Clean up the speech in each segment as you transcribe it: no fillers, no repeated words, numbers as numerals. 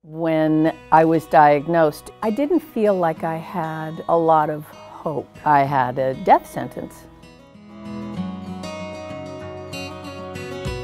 When I was diagnosed, I didn't feel like I had a lot of hope. I had a death sentence.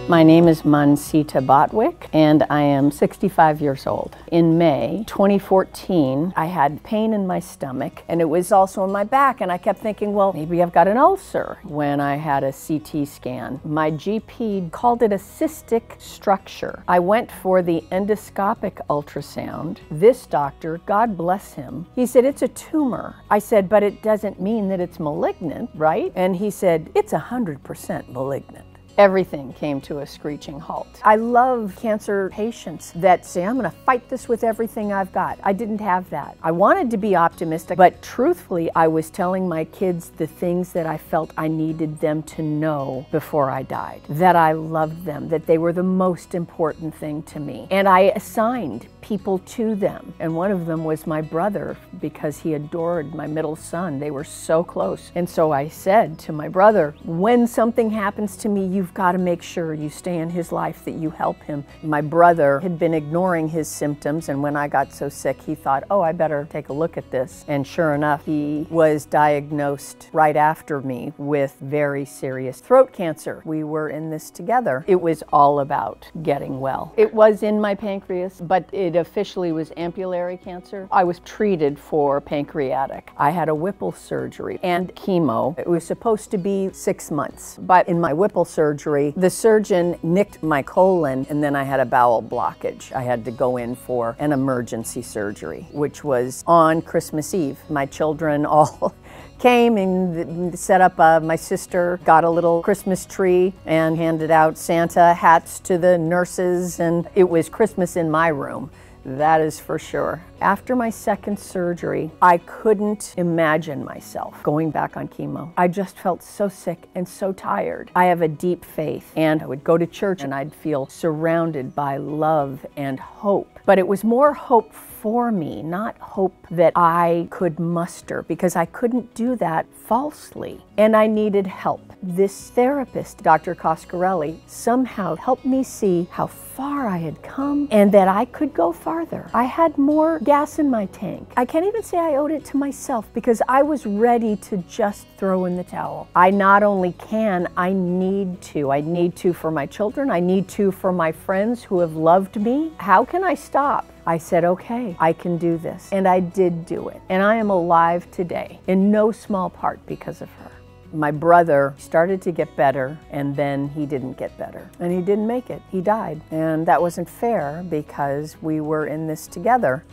My name is Monsita Botwick, and I am 65 years old. In May 2014, I had pain in my stomach, and it was also in my back, and I kept thinking, well, maybe I've got an ulcer. When I had a CT scan, my GP called it a cystic structure. I went for the endoscopic ultrasound. This doctor, God bless him, he said, it's a tumor. I said, but it doesn't mean that it's malignant, right? And he said, it's 100% malignant. Everything came to a screeching halt. I love cancer patients that say, I'm gonna fight this with everything I've got. I didn't have that. I wanted to be optimistic, but truthfully, I was telling my kids the things that I felt I needed them to know before I died. That I loved them, that they were the most important thing to me. And I assigned people to them. And one of them was my brother, because he adored my middle son. They were so close. And so I said to my brother, when something happens to me, you've got to make sure you stay in his life, that you help him. My brother had been ignoring his symptoms, and when I got so sick, he thought, oh, I better take a look at this. And sure enough, he was diagnosed right after me with very serious throat cancer. We were in this together. It was all about getting well. It was in my pancreas, but it officially was ampullary cancer. I was treated for pancreatic. I had a Whipple surgery and chemo. It was supposed to be 6 months, but in my Whipple surgery, the surgeon nicked my colon, and then I had a bowel blockage. I had to go in for an emergency surgery, which was on Christmas Eve. My children all came and set up, my sister got a little Christmas tree and handed out Santa hats to the nurses, and it was Christmas in my room. That is for sure. After my second surgery, I couldn't imagine myself going back on chemo. I just felt so sick and so tired. I have a deep faith, and I would go to church and I'd feel surrounded by love and hope. But it was more hope for me, not hope that I could muster, because I couldn't do that falsely. And I needed help. This therapist, Dr. Coscarelli, somehow helped me see how far I had come and that I could go farther. I had more gas in my tank. I can't even say I owed it to myself, because I was ready to just throw in the towel. I not only can, I need to. I need to for my children. I need to for my friends who have loved me. How can I stop? I said, okay, I can do this. And I did do it. And I am alive today, in no small part because of her. My brother started to get better, and then he didn't get better. And he didn't make it. He died. And that wasn't fair, because we were in this together.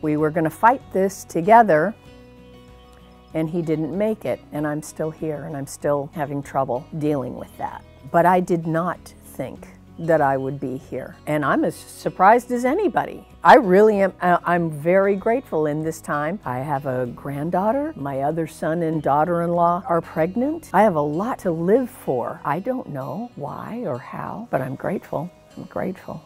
We were going to fight this together, and he didn't make it. And I'm still here, and I'm still having trouble dealing with that. But I did not think that I would be here. And I'm as surprised as anybody. I really am. I'm very grateful in this time. I have a granddaughter. My other son and daughter-in-law are pregnant. I have a lot to live for. I don't know why or how, but I'm grateful. I'm grateful.